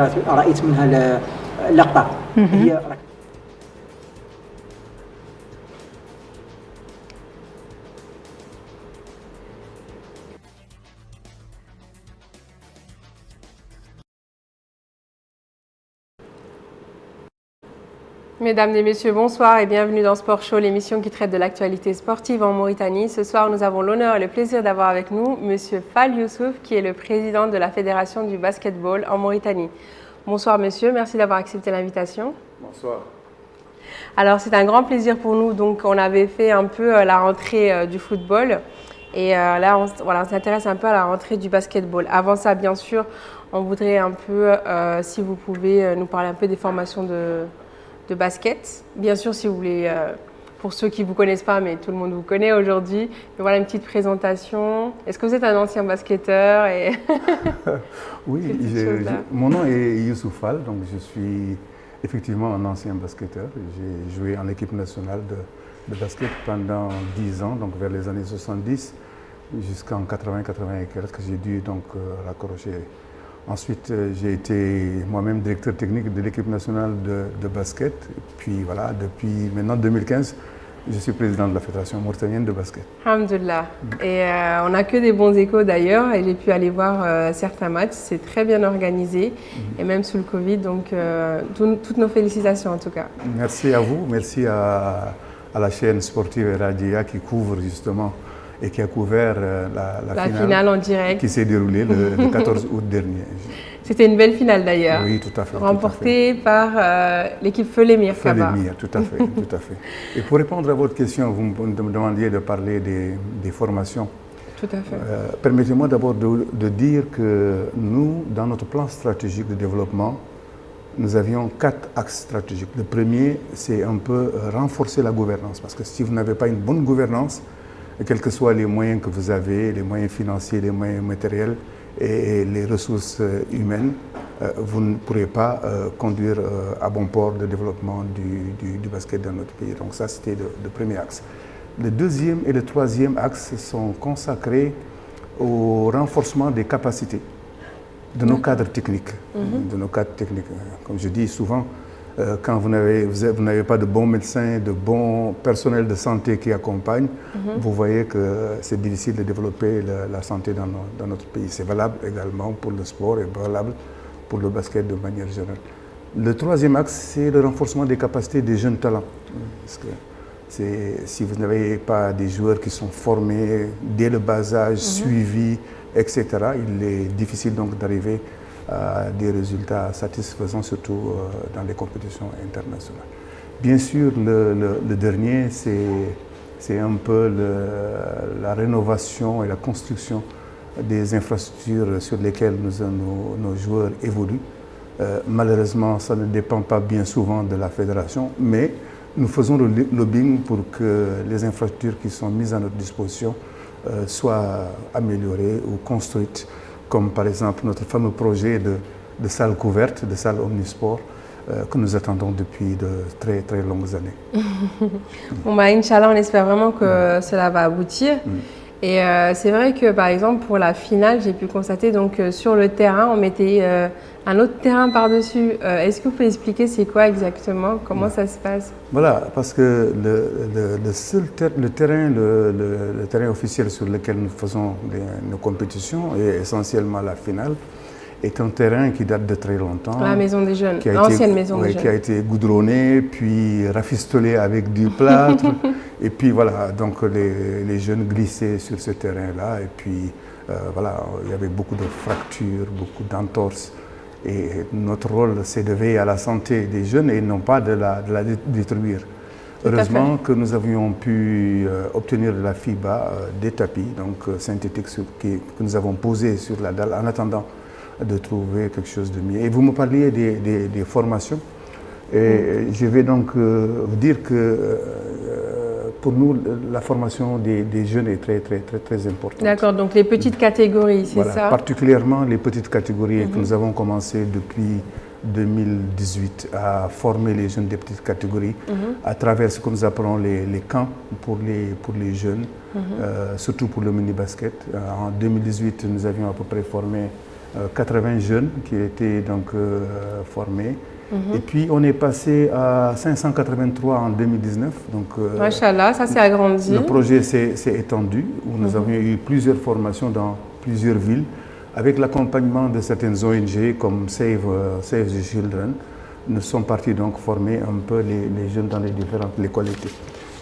رأيت منها اللقطة هي. Mesdames et messieurs, bonsoir et bienvenue dans Sport Show, l'émission qui traite de l'actualité sportive en Mauritanie. Ce soir, nous avons l'honneur et le plaisir d'avoir avec nous Monsieur Fall Youssouf, qui est le président de la Fédération du basketball en Mauritanie. Bonsoir monsieur, merci d'avoir accepté l'invitation. Bonsoir. Alors c'est un grand plaisir pour nous, donc on avait fait un peu la rentrée du football et là on s'intéresse un peu à la rentrée du basketball. Avant ça, bien sûr, on voudrait un peu, si vous pouvez nous parler un peu des formations de basket. Bien sûr, si vous voulez, pour ceux qui ne vous connaissent pas, mais tout le monde vous connaît aujourd'hui, voilà une petite présentation. Est-ce que vous êtes un ancien basketteur et Oui, mon nom est Youssouf Fall, donc je suis effectivement un ancien basketteur. J'ai joué en équipe nationale de basket pendant 10 ans, donc vers les années 70 jusqu'en 80 et quelques, j'ai dû donc raccrocher. Ensuite, j'ai été moi-même directeur technique de l'équipe nationale de basket. Et puis voilà, depuis maintenant 2015, je suis président de la Fédération mauritanienne de basket. Alhamdoulilah. Et on n'a que des bons échos d'ailleurs. Et j'ai pu aller voir certains matchs. C'est très bien organisé. Et même sous le Covid. Donc, toutes nos félicitations en tout cas. Merci à vous. Merci à la chaîne sportive Radia qui couvre justement et qui a couvert la finale en direct qui s'est déroulée le 14 août dernier. C'était une belle finale d'ailleurs. Oui, tout à fait. Remportée par l'équipe Feu l'Émir Kaba. Feu l'Émir, tout à fait, tout à fait. Et pour répondre à votre question, vous me demandiez de parler des formations. Tout à fait. Permettez-moi d'abord de dire que nous, dans notre plan stratégique de développement, nous avions 4 axes stratégiques. Le premier, c'est un peu renforcer la gouvernance, parce que si vous n'avez pas une bonne gouvernance, quels que soient les moyens que vous avez, les moyens financiers, les moyens matériels et les ressources humaines, vous ne pourrez pas conduire à bon port le développement du basket dans notre pays. Donc ça, c'était le premier axe. Le deuxième et le troisième axe sont consacrés au renforcement des capacités de nos cadres techniques. De nos cadres techniques. Comme je dis souvent, quand vous n'avez pas de bons médecins, de bons personnels de santé qui accompagnent, vous voyez que c'est difficile de développer la santé dans notre pays. C'est valable également pour le sport et valable pour le basket de manière générale. Le troisième axe, c'est le renforcement des capacités des jeunes talents. Parce que si vous n'avez pas des joueurs qui sont formés dès le bas âge, suivis, etc., il est difficile donc d'arriver à des résultats satisfaisants, surtout dans les compétitions internationales. Bien sûr, le dernier, c'est un peu la rénovation et la construction des infrastructures sur lesquelles nos joueurs évoluent. Malheureusement, ça ne dépend pas bien souvent de la fédération, mais nous faisons le lobbying pour que les infrastructures qui sont mises à notre disposition soient améliorées ou construites, comme par exemple notre fameux projet de salle couverte, de salle omnisport, que nous attendons depuis de très très longues années. Bon, Inch'Allah, on espère vraiment que cela va aboutir. Et c'est vrai que par exemple pour la finale, j'ai pu constater donc sur le terrain, on mettait un autre terrain par-dessus. Est-ce que vous pouvez expliquer c'est quoi exactement, comment ça se passe? Voilà, parce que le terrain officiel sur lequel nous faisons nos compétitions, et essentiellement la finale, est un terrain qui date de très longtemps. La maison des jeunes, l'ancienne maison des jeunes. Qui a été goudronné, puis rafistolé avec du plâtre. Et puis voilà, donc les jeunes glissaient sur ce terrain-là. Et puis voilà, il y avait beaucoup de fractures, beaucoup d'entorses. Et notre rôle, c'est de veiller à la santé des jeunes et non pas de la détruire. Heureusement que nous avions pu obtenir de la FIBA des tapis donc, synthétiques que nous avons posés sur la dalle en attendant de trouver quelque chose de mieux. Et vous me parliez des formations. Et je vais donc vous dire que pour nous, la formation des jeunes est très importante. D'accord, donc les petites catégories, c'est voilà, ça? Particulièrement les petites catégories que nous avons commencé depuis 2018 à former les jeunes des petites catégories à travers ce que nous appelons les camps pour les jeunes, surtout pour le mini-basket. En 2018, nous avions à peu près formé 80 jeunes qui étaient donc formés. Et puis on est passé à 583 en 2019. Donc, Machallah, ça s'est agrandi. Le projet s'est étendu, où nous avons eu plusieurs formations dans plusieurs villes, avec l'accompagnement de certaines ONG comme Save the Children. Nous sommes partis donc former un peu les jeunes dans les différentes localités.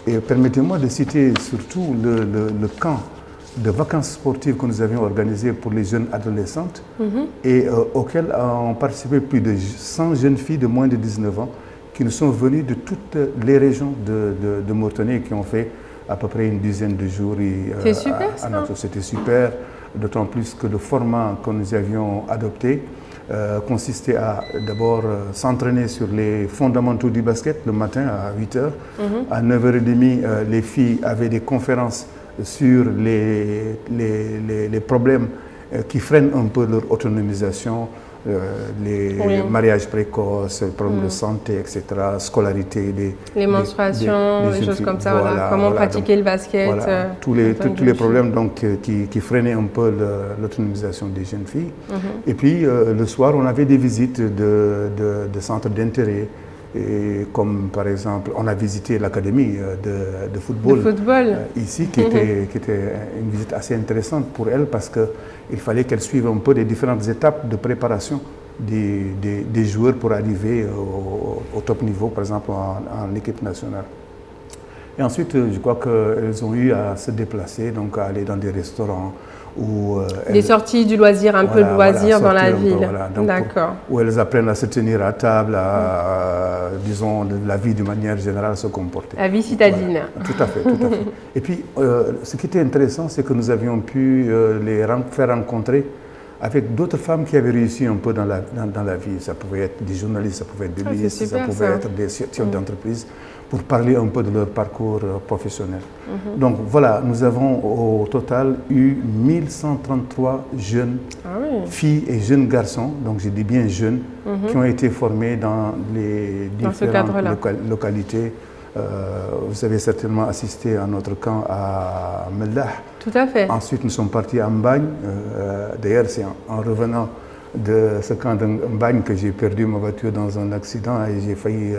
Et permettez-moi de citer surtout le camp de vacances sportives que nous avions organisé pour les jeunes adolescentes et auquel ont participé plus de 100 jeunes filles de moins de 19 ans qui nous sont venues de toutes les régions de Mauritanie et qui ont fait à peu près une dizaine de jours. C'est super ça. C'était super, d'autant plus que le format que nous avions adopté consistait à d'abord s'entraîner sur les fondamentaux du basket le matin à 8h. À 9h30, les filles avaient des conférences sur les problèmes qui freinent un peu leur autonomisation, les mariages précoces, les problèmes de santé, etc., scolarité, les menstruations, des choses comme ça, voilà. Comment pratiquer le basket. Voilà. Tous les problèmes donc, qui freinaient un peu l'autonomisation des jeunes filles. Et puis le soir, on avait des visites de centres d'intérêt. Et comme par exemple, on a visité l'académie de football, ici, qui était une visite assez intéressante pour elle parce qu'il fallait qu'elle suive un peu les différentes étapes de préparation des joueurs pour arriver au top niveau, par exemple en équipe nationale. Et ensuite, je crois qu'elles ont eu à se déplacer, donc à aller dans des restaurants. Des sorties du loisir, un peu de loisir dans la ville. D'accord. Où elles apprennent à se tenir à table, disons, la vie d'une manière générale, à se comporter. La vie citadine. Voilà. Tout à fait, tout à fait. Et puis, ce qui était intéressant, c'est que nous avions pu les faire rencontrer avec d'autres femmes qui avaient réussi un peu dans la vie. Ça pouvait être des journalistes, ça pouvait être des ministres, ça pouvait être des chefs d'entreprise, pour parler un peu de leur parcours professionnel. Donc voilà, nous avons au total eu 1133 jeunes filles et jeunes garçons, donc je dis bien jeunes, qui ont été formés dans les différentes localités. Vous avez certainement assisté à notre camp à Meldah. Tout à fait. Ensuite, nous sommes partis à Mbagne. D'ailleurs, c'est en revenant de ce camp de Mbagne que j'ai perdu ma voiture dans un accident et j'ai failli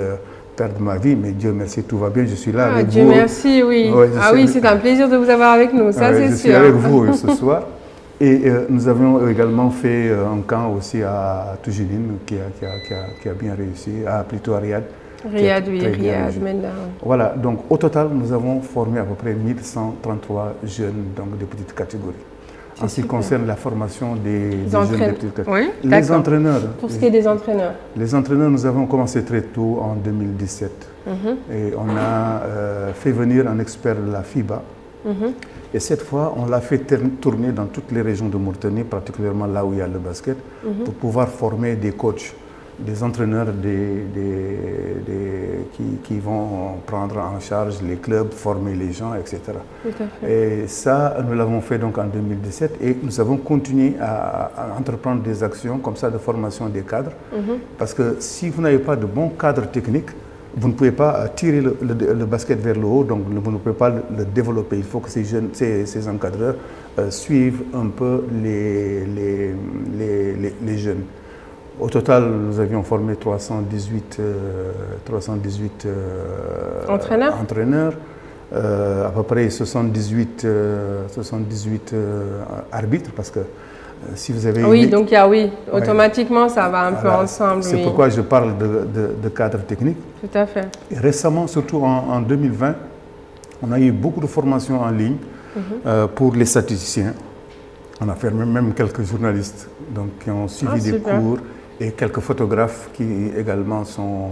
perdre ma vie, mais Dieu merci, tout va bien, je suis là avec Dieu vous. Dieu merci, oui. Oui, c'est un plaisir de vous avoir avec nous, ça c'est sûr. Je suis avec vous ce soir. Et nous avions également fait un camp aussi à Toujinine qui a bien réussi, plutôt à Riyad. Riyad, Meldah. Voilà, donc au total, nous avons formé à peu près 1133 jeunes donc, de petites catégories. En ce qui concerne la formation des jeunes de petites catégories. Oui, les entraîneurs. Pour ce qui est des entraîneurs. Les entraîneurs, nous avons commencé très tôt en 2017. Et on a fait venir un expert de la FIBA. Et cette fois, on l'a fait tourner dans toutes les régions de Mauritanie, particulièrement là où il y a le basket, pour pouvoir former des coachs, des entraîneurs qui vont prendre en charge les clubs, former les gens, etc. Et ça, nous l'avons fait donc en 2017 et nous avons continué à entreprendre des actions comme ça de formation des cadres. Parce que si vous n'avez pas de bons cadres techniques, vous ne pouvez pas tirer le basket vers le haut, donc vous ne pouvez pas le développer. Il faut que ces encadreurs suivent un peu les jeunes. Au total, nous avions formé 318 entraîneurs, à peu près 78 arbitres, parce que si vous avez... Oui, donc automatiquement ça va un peu ensemble. C'est pourquoi je parle de cadre technique. Tout à fait. Et récemment, surtout en 2020, on a eu beaucoup de formations en ligne pour les statisticiens. On a fait même quelques journalistes qui ont suivi des cours et quelques photographes qui également sont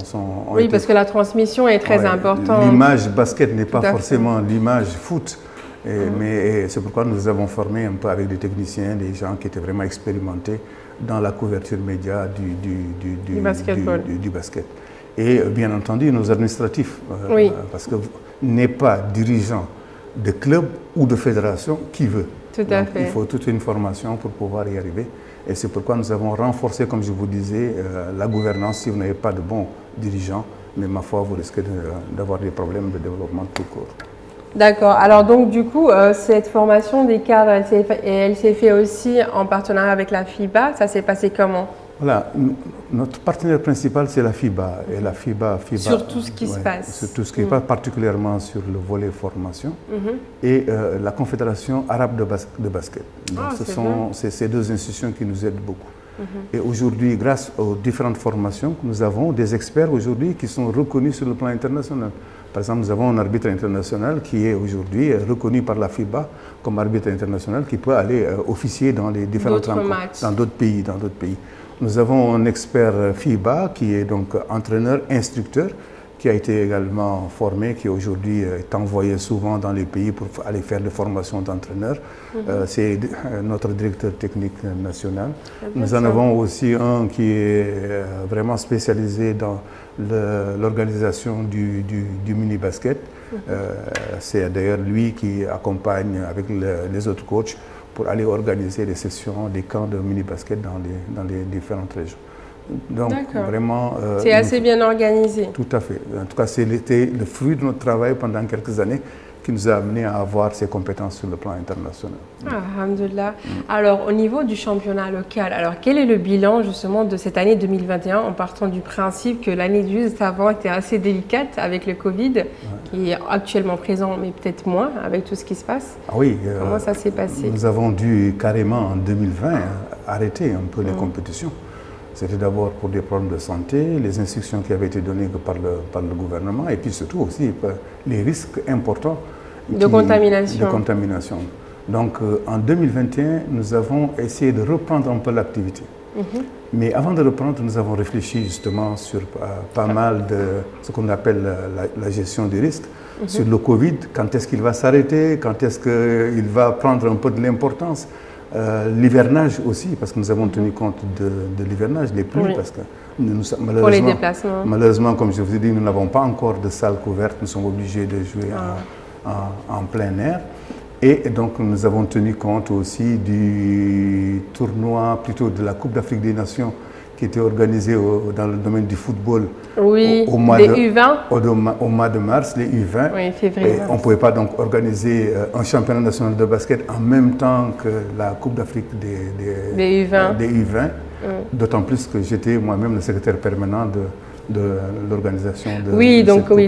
oui, parce que la transmission est très importante. L'image basket n'est pas forcément l'image foot. Mais c'est pourquoi nous avons formé un peu avec des techniciens, des gens qui étaient vraiment expérimentés dans la couverture média du basket. Et bien entendu, nos administratifs, parce que n'est pas dirigeant de club ou de fédération qui veut. Tout à fait. Il faut toute une formation pour pouvoir y arriver. Et c'est pourquoi nous avons renforcé, comme je vous disais, la gouvernance. Si vous n'avez pas de bons dirigeants, mais ma foi, vous risquez d'avoir des problèmes de développement tout court. D'accord. Alors donc du coup, cette formation des cadres, elle s'est faite aussi en partenariat avec la FIBA. Ça s'est passé comment? Voilà, notre partenaire principal, c'est la FIBA. Et la FIBA sur tout ce qui se passe. Sur tout ce qui se passe, particulièrement sur le volet formation. Et la Confédération arabe de basket. Donc, ce sont ces deux institutions qui nous aident beaucoup. Et aujourd'hui, grâce aux différentes formations que nous avons, des experts aujourd'hui qui sont reconnus sur le plan international. Par exemple, nous avons un arbitre international qui est aujourd'hui reconnu par la FIBA comme arbitre international qui peut aller officier dans les différentes rencontres, dans d'autres pays. Nous avons un expert FIBA qui est donc entraîneur, instructeur, qui a été également formé, qui aujourd'hui est envoyé souvent dans les pays pour aller faire des formations d'entraîneurs. C'est notre directeur technique national. Nous en avons aussi un qui est vraiment spécialisé dans l'organisation du mini-basket. C'est d'ailleurs lui qui accompagne avec les autres coachs pour aller organiser des sessions, des camps de mini-basket dans les différentes régions. Donc vraiment... c'est assez bien organisé. Tout à fait. En tout cas, c'était le fruit de notre travail pendant quelques années qui nous a amené à avoir ces compétences sur le plan international. Alhamdulillah. Alors, au niveau du championnat local, alors quel est le bilan justement de cette année 2021 en partant du principe que l'année juste avant était assez délicate avec le Covid, qui est actuellement présent, mais peut-être moins avec tout ce qui se passe? Oui. Comment ça s'est passé? Nous avons dû carrément en 2020 arrêter un peu les compétitions. C'était d'abord pour des problèmes de santé, les instructions qui avaient été données par le gouvernement et puis surtout aussi les risques importants de contamination. Donc en 2021, nous avons essayé de reprendre un peu l'activité. Mais avant de reprendre, nous avons réfléchi justement sur pas mal de ce qu'on appelle la gestion des risques, sur le Covid, quand est-ce qu'il va s'arrêter, quand est-ce qu'il va prendre un peu de l'importance. L'hivernage aussi, parce que nous avons tenu compte de l'hivernage, des pluies, parce que pour les déplacements. Malheureusement, comme je vous ai dit, nous n'avons pas encore de salle couverte, nous sommes obligés de jouer en plein air. Et donc nous avons tenu compte aussi du tournoi, plutôt de la Coupe d'Afrique des Nations, qui était organisé dans le domaine du football au mois de mars, les U20. Oui, février. On ne pouvait pas donc organiser un championnat national de basket en même temps que la Coupe d'Afrique des U20. D'autant plus que j'étais moi-même le secrétaire permanent de l'organisation.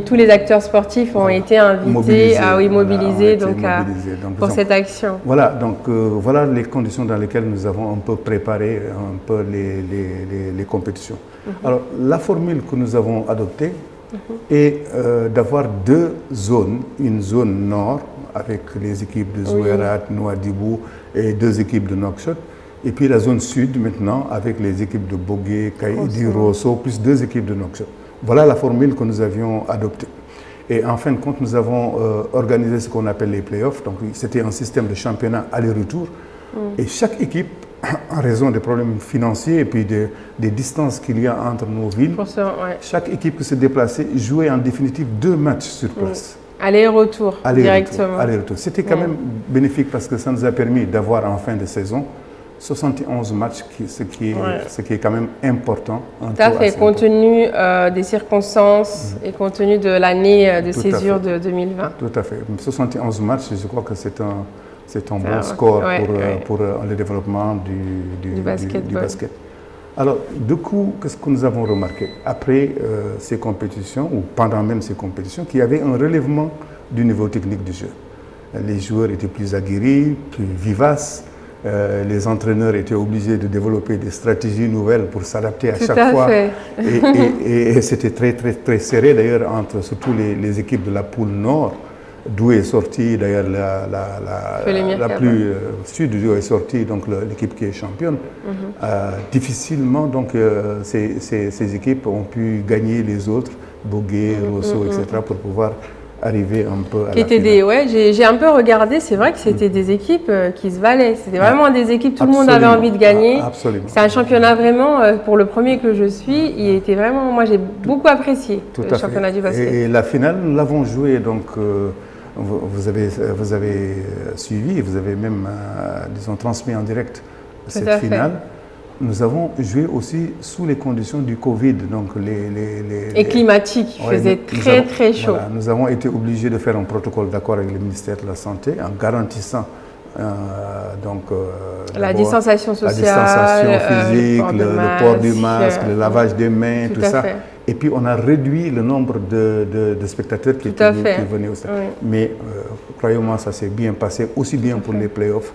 Tous les acteurs sportifs ont été invités, mobilisés pour cette action. Voilà, donc voilà les conditions dans lesquelles nous avons un peu préparé un peu les compétitions. Alors, la formule que nous avons adoptée est d'avoir deux zones, une zone nord avec les équipes de Zouérat, Nouadhibou et deux équipes de Nouakchott. Et puis la zone sud maintenant avec les équipes de Bogué, Kaïdi, Rosso, plus deux équipes de Nouakchott. Voilà la formule que nous avions adoptée. Et en fin de compte, nous avons organisé ce qu'on appelle les playoffs. Donc c'était un système de championnat aller-retour. Et chaque équipe, en raison des problèmes financiers et puis des distances qu'il y a entre nos villes, chaque équipe qui se déplaçait jouait en définitive 2 matchs sur place. Aller-retour, directement. Aller-retour. C'était quand même bénéfique parce que ça nous a permis d'avoir en fin de saison 71 matchs, ce qui est quand même important. Tout à fait, compte tenu des circonstances et compte tenu de l'année de césure de 2020. Tout à fait. 71 matchs, je crois que c'est un bon score pour le développement du basket. Alors, du coup, qu'est-ce que nous avons remarqué après ces compétitions, ou pendant même ces compétitions, qu'il y avait un relèvement du niveau technique du jeu. Les joueurs étaient plus aguerris, plus vivaces. Les entraîneurs étaient obligés de développer des stratégies nouvelles pour s'adapter à chaque fois. Et c'était très, très, très serré d'ailleurs entre surtout les équipes de la poule nord, d'où est sortie d'ailleurs la plus sud, d'où est sortie donc l'équipe qui est championne. Difficilement donc ces équipes ont pu gagner les autres, Bogué, Rosso, etc. pour pouvoir arriver un peu à la finale. J'ai un peu regardé, c'est vrai que c'était des équipes qui se valaient. C'était vraiment des équipes, tout le monde avait envie de gagner. Absolument. C'est un championnat vraiment, pour le premier que je suis, il était vraiment, moi j'ai beaucoup apprécié le championnat du basket. Et la finale, nous l'avons joué, donc vous avez suivi, vous avez même, disons, transmis en direct cette finale. nous avons joué aussi sous les conditions du Covid. Donc et climatique, il faisait très chaud. Voilà, nous avons été obligés de faire un protocole d'accord avec le ministère de la Santé en garantissant la distanciation sociale, la distanciation physique, le port du masque, le lavage des mains, tout ça. Fait. Et puis on a réduit le nombre de spectateurs qui venaient au stade. Oui. Mais croyez-moi, ça s'est bien passé, aussi bien pour les playoffs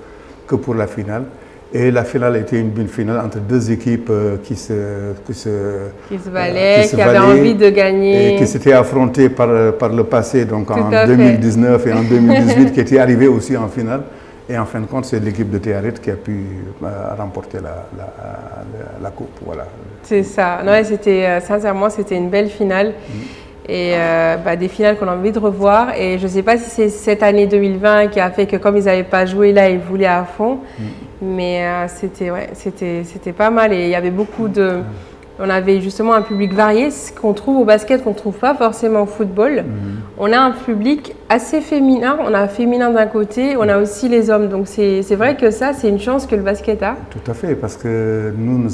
que pour la finale. Et la finale était une bonne finale entre deux équipes qui se valaient, qui avaient envie de gagner. Et qui s'étaient affrontées par le passé, donc en 2019 et en 2018, qui étaient arrivées aussi en finale. Et en fin de compte, c'est l'équipe de Théaret qui a pu remporter la coupe. Voilà. C'est ça. Non, sincèrement, c'était une belle finale. Et des finales qu'on a envie de revoir. Et je ne sais pas si c'est cette année 2020 qui a fait que comme ils n'avaient pas joué là, ils voulaient à fond. Mais c'était pas mal. Et il y avait beaucoup de... On avait justement un public varié, ce qu'on trouve au basket, qu'on ne trouve pas forcément au football. On a un public assez féminin. On a féminin d'un côté, on a aussi les hommes. Donc c'est vrai que ça, c'est une chance que le basket a. Tout à fait, parce que nous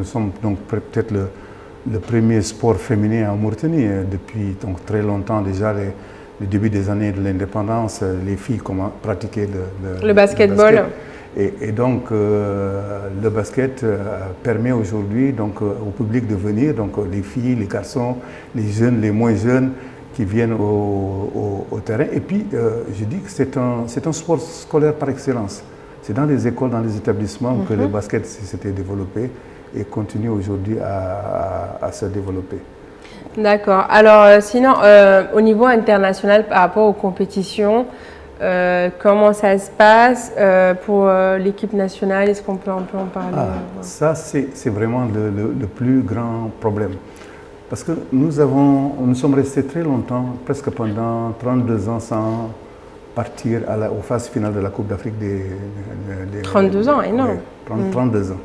sommes donc peut-être le premier sport féminin en Mauritanie. Depuis donc, très longtemps déjà, le début des années de l'indépendance, les filles pratiquaient le basketball. Et donc, le basket permet aujourd'hui au public de venir, donc les filles, les garçons, les jeunes, les moins jeunes, qui viennent au terrain. Et puis, je dis que c'est un sport scolaire par excellence. C'est dans les écoles, dans les établissements que le basket s'était développé et continue aujourd'hui à se développer. D'accord. Alors, sinon, au niveau international, par rapport aux compétitions, comment ça se passe pour l'équipe nationale? Est-ce qu'on peut un peu en parler? Ça, c'est vraiment le plus grand problème. Parce que nous sommes restés très longtemps, presque pendant 32 ans, sans partir aux phases finales de la Coupe d'Afrique des 32 ans, énorme. Oui, 32 ans.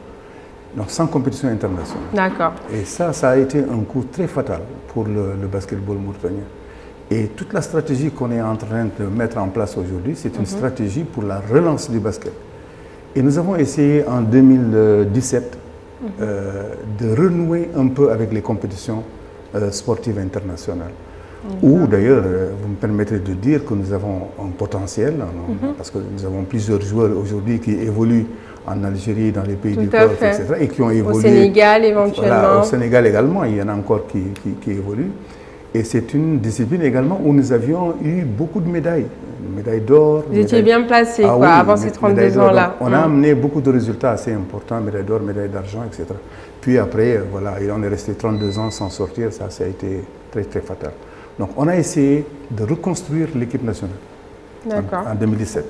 Donc sans compétition internationale. D'accord. Et ça a été un coup très fatal pour le basketball mauritanien. Et toute la stratégie qu'on est en train de mettre en place aujourd'hui, c'est une stratégie pour la relance du basket. Et nous avons essayé en 2017 de renouer un peu avec les compétitions sportives internationales. Ou d'ailleurs, vous me permettrez de dire que nous avons un potentiel, parce que nous avons plusieurs joueurs aujourd'hui qui évoluent en Algérie, dans les pays du Golfe, etc. Et qui ont évolué. Au Sénégal éventuellement. Voilà, au Sénégal également, il y en a encore qui évoluent. Et c'est une discipline également où nous avions eu beaucoup de médailles. Médailles d'or. Vous étiez bien placé avant ces 32 ans-là. On a amené beaucoup de résultats assez importants, médailles d'or, médailles d'argent, etc. Puis après, on est resté 32 ans sans sortir, ça a été très très fatal. Donc on a essayé de reconstruire l'équipe nationale en 2017.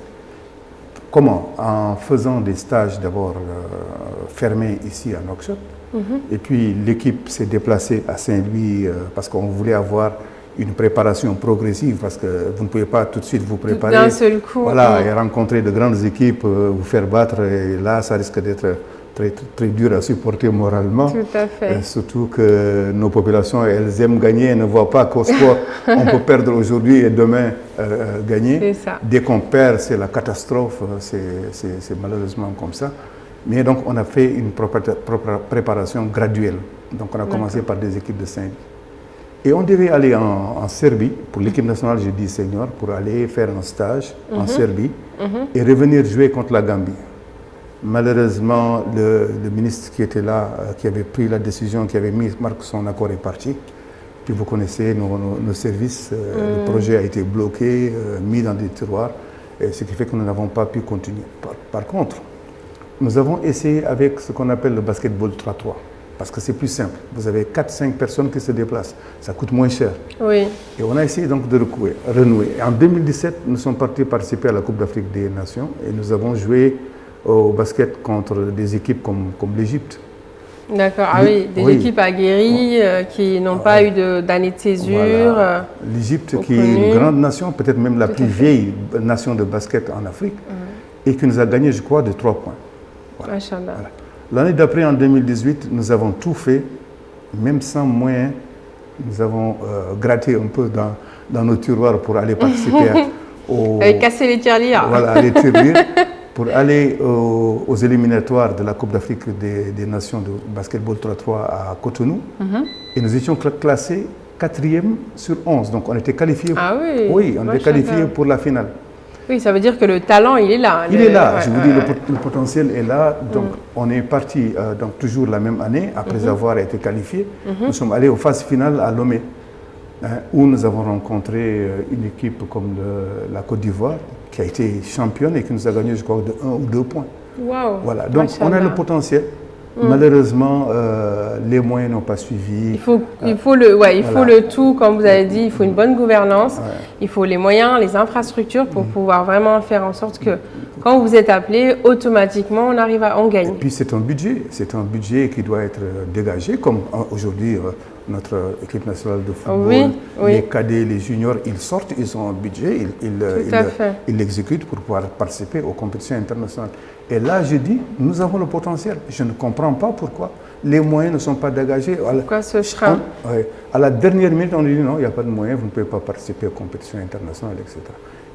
Comment? En faisant des stages d'abord fermés ici à Nouakchott. Et puis l'équipe s'est déplacée à Saint-Louis parce qu'on voulait avoir une préparation progressive, parce que vous ne pouvez pas tout de suite vous préparer. D'un seul coup. Voilà, et rencontrer de grandes équipes, vous faire battre, et là ça risque d'être très, très dur à supporter moralement. Tout à fait. Surtout que nos populations, elles aiment gagner, elles ne voient pas qu'au sport, on peut perdre aujourd'hui et demain gagner. C'est ça. Dès qu'on perd, c'est la catastrophe, c'est malheureusement comme ça. Mais donc on a fait une préparation graduelle. Donc on a commencé par des équipes de 5. Et on devait aller en Serbie, pour l'équipe nationale, je dis senior, pour aller faire un stage en Serbie et revenir jouer contre la Gambie. Malheureusement, le ministre qui était là, qui avait pris la décision, qui avait marqué son accord est parti. Puis vous connaissez nos services, le projet a été bloqué, mis dans des tiroirs, et ce qui fait que nous n'avons pas pu continuer. Par contre, nous avons essayé avec ce qu'on appelle le basketball 3-3, parce que c'est plus simple. Vous avez 4-5 personnes qui se déplacent, ça coûte moins cher. Oui. Et on a essayé donc de renouer. En 2017, nous sommes partis participer à la Coupe d'Afrique des Nations et nous avons joué au basket contre des équipes comme l'Égypte. D'accord, des équipes aguerries qui n'ont pas eu d'année de césure. Voilà. L'Égypte qui est une grande nation, peut-être même la plus vieille nation de basket en Afrique, et qui nous a gagné, je crois, de 3 points. Voilà. Voilà. L'année d'après, en 2018, nous avons tout fait, même sans moyens. Nous avons gratté un peu dans nos tiroirs pour aller participer Avec casser les tirelires. Voilà, les tirelires. pour aller aux éliminatoires de la Coupe d'Afrique des Nations de basketball 3-3 à Cotonou. Et nous étions classés 4e sur 11. Donc on était qualifiés. Ah oui. Oui, on était qualifiés pour la finale. Oui, ça veut dire que le talent, il est là. Il est là, je vous dis, le potentiel est là. Donc, on est parti donc, toujours la même année, après avoir été qualifiés. Nous sommes allés aux phases finales à Lomé, où nous avons rencontré une équipe comme la Côte d'Ivoire, qui a été championne et qui nous a gagné, je crois, de 1 ou 2 points. Wow. Voilà, donc on a le potentiel. Malheureusement, les moyens n'ont pas suivi. Il faut le tout, comme vous avez dit, il faut une bonne gouvernance, il faut les moyens, les infrastructures pour pouvoir vraiment faire en sorte que quand vous êtes appelé, automatiquement on gagne. Et puis c'est un budget qui doit être dégagé, comme aujourd'hui notre équipe nationale de football, les cadets, les juniors, ils sortent, ils ont un budget, ils l'exécutent pour pouvoir participer aux compétitions internationales. Et là, je dis, nous avons le potentiel. Je ne comprends pas pourquoi les moyens ne sont pas dégagés. Pourquoi ce frein? À la dernière minute, on dit non, il n'y a pas de moyens, vous ne pouvez pas participer aux compétitions internationales, etc.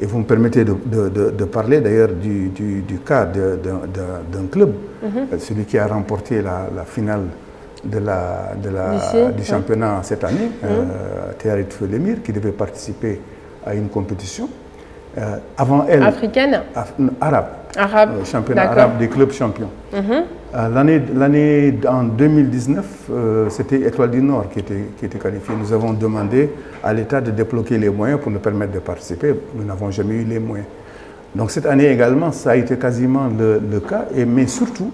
Et vous me permettez de parler d'ailleurs du cas d'un club, celui qui a remporté la finale du championnat cette année, Théarit Felemir, qui devait participer à une compétition. Avant elle, africaine, arabe, championnat arabe des clubs champions. L'année en 2019, c'était Étoile du Nord qui était qualifiée. Nous avons demandé à l'État de débloquer les moyens pour nous permettre de participer. Nous n'avons jamais eu les moyens. Donc cette année également, ça a été quasiment le cas, mais surtout